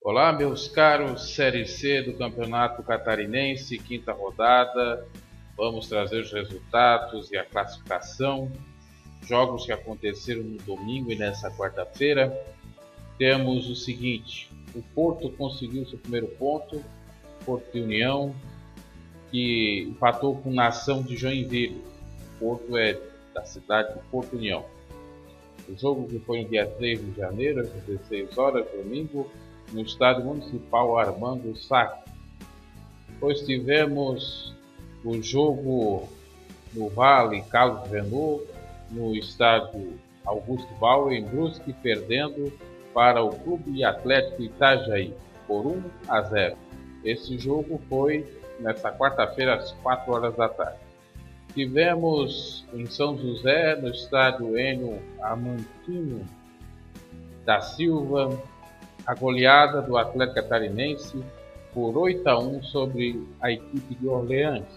Olá, meus caros, Série C do Campeonato Catarinense, quinta rodada. Vamos trazer os resultados e a classificação. Jogos que aconteceram no domingo e nessa quarta-feira. Temos o seguinte: o Porto conseguiu seu primeiro ponto, Porto e União, que empatou com Nação de Joinville. O Porto é da cidade de Porto União. O jogo que foi no dia 3 de janeiro, às 16 horas, domingo, no Estádio Municipal Armando Sá. Depois tivemos o jogo no Vale Carlos Renault, no Estádio Augusto Bauer, em Brusque, perdendo para o Clube Atlético Itajaí por 1-0. Esse jogo foi nesta quarta-feira às 4 horas da tarde. Tivemos em São José, no Estádio Enio Amantino da Silva, a goleada do Atlético Catarinense por 8-1 sobre a equipe de Orleans.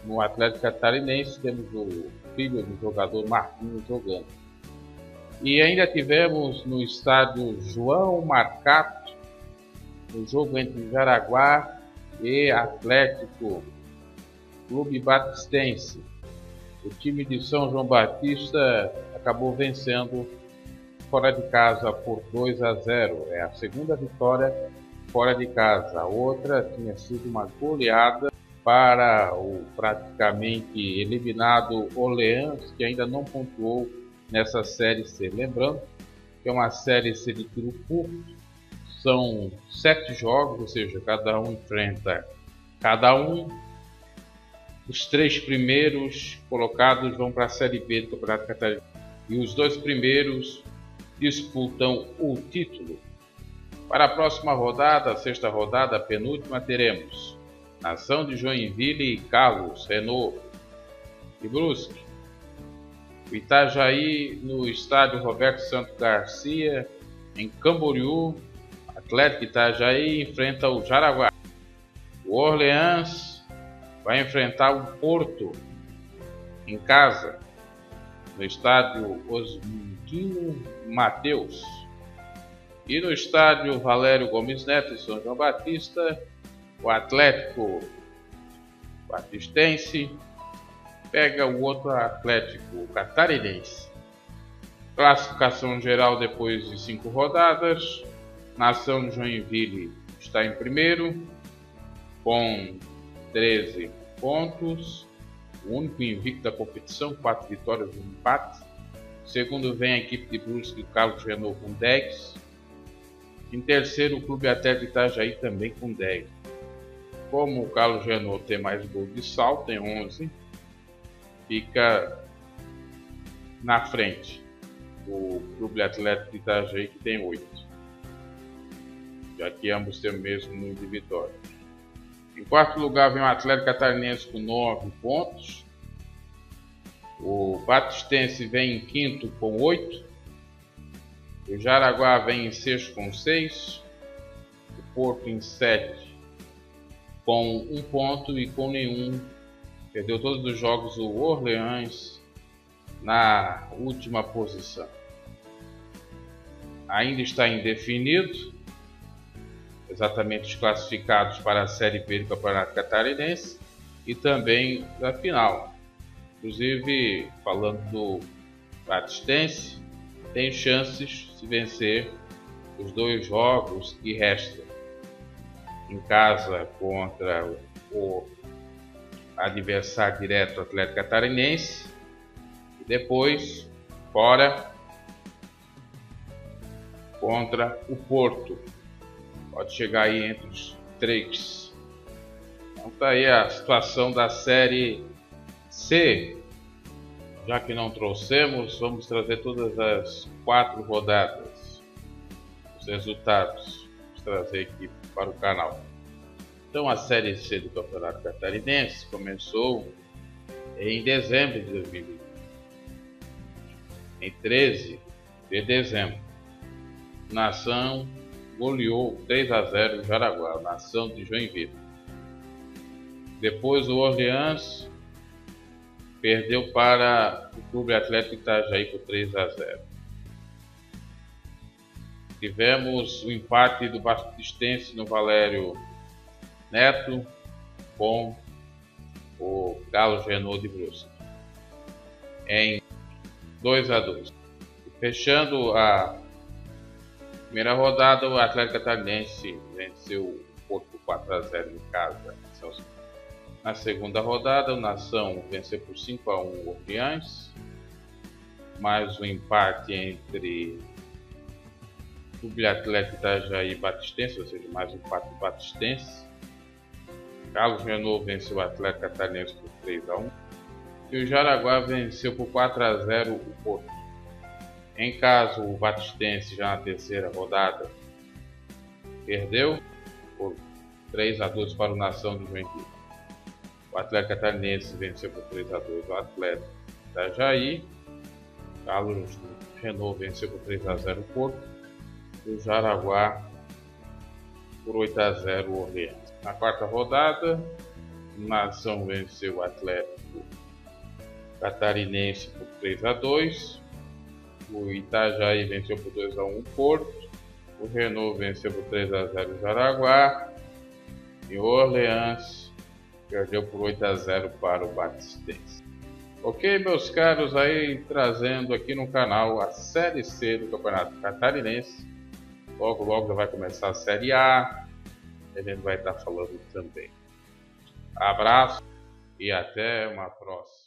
No Atlético Catarinense temos o filho do jogador Marquinhos jogando. E ainda tivemos no estádio João Marcato, no jogo entre Jaraguá e Atlético Clube Batistense. O time de São João Batista acabou vencendo fora de casa por 2-0. É a segunda vitória fora de casa. A outra tinha sido uma goleada para o praticamente eliminado Orleans, que ainda não pontuou nessa Série C. Lembrando que é uma Série C de tiro curto. São 7 jogos, ou seja, cada um enfrenta cada um. Os 3 primeiros colocados vão para a Série B do Campeonato Catarinense. E os 2 primeiros disputam o título. Para a próxima rodada, a sexta rodada, a penúltima, teremos Nação de Joinville e Carlos Renault e Brusque. O Itajaí no estádio Roberto Santos Garcia, em Camboriú. Atlético Itajaí enfrenta o Jaraguá. O Orleans vai enfrentar o Porto em casa, no estádio Osmundinho Mateus. E no estádio Valério Gomes Neto, em São João Batista, o Atlético Batistense pega o outro Atlético, o Catarinense. Classificação geral depois de 5 rodadas. Nação de Joinville está em primeiro, com 13 pontos. O único invicto da competição, 4 vitórias e 1 empate. Segundo vem a equipe de Brusque e Carlos Renault com 10. Em terceiro, o Clube Atlético Itajaí também com 10. Como o Carlos Renault tem mais gol de salto, tem 11, fica na frente do Clube Atlético Itajaí, que tem 8. Já que ambos têm o mesmo número de vitórias. Em quarto lugar vem o Atlético Catarinense com 9 pontos. O Batistense vem em quinto com 8. O Jaraguá vem em sexto com 6. O Porto em 7 com 1 ponto e com nenhum. Perdeu todos os jogos o Orleans na última posição. Ainda está indefinido exatamente os classificados para a Série B do Campeonato Catarinense e também da final. Inclusive, falando do Batistense, tem chances de vencer os 2 jogos que restam. Em casa contra o adversário direto Atlético Catarinense e depois fora contra o Porto. Pode chegar aí entre os 3. Então tá aí a situação da Série C. Já que não trouxemos, vamos trazer todas as 4 rodadas, os resultados, vamos trazer aqui para o canal. Então a Série C do Campeonato Catarinense começou em dezembro de 2020. Em 13 de dezembro, Nação goleou 3-0 o Jaraguá, Nação de Joinville. Depois o Orleans perdeu para o Clube Atlético Itajaí por 3-0. Tivemos o empate do Batistense no Valério Neto com o Galo Genoa de Brusque em 2-2. Fechando a primeira rodada, o Atlético Catarinense venceu o Porto 4-0 em casa. Na segunda rodada, o Nação venceu por 5-1 o Orleans, mais um empate entre Clube Atlético Itajaí e Batistense, ou seja, mais um empate do Batistense. Galo Genoa venceu o Atlético Catarinense por 3-1 e o Jaraguá venceu por 4-0 o Porto. Em caso o Batistense, já na terceira rodada, perdeu por 3-2 para o Nação de Joinville. O Atlético Catarinense venceu por 3-2 o Atlético Itajaí. Galo Genoa venceu por 3-0 o Porto. E o Jaraguá por 8-0 o Orleans. Na quarta rodada, o Nação venceu o Atlético Catarinense por 3-2. O Itajaí venceu por 2-1 o Porto. O Renault venceu por 3-0 o Jaraguá. E o Orleans perdeu por 8-0 para o Batistense. Ok, meus caros, aí trazendo aqui no canal a Série C do Campeonato Catarinense. Logo, logo já vai começar a Série A. A gente vai estar falando também. Abraço e até uma próxima.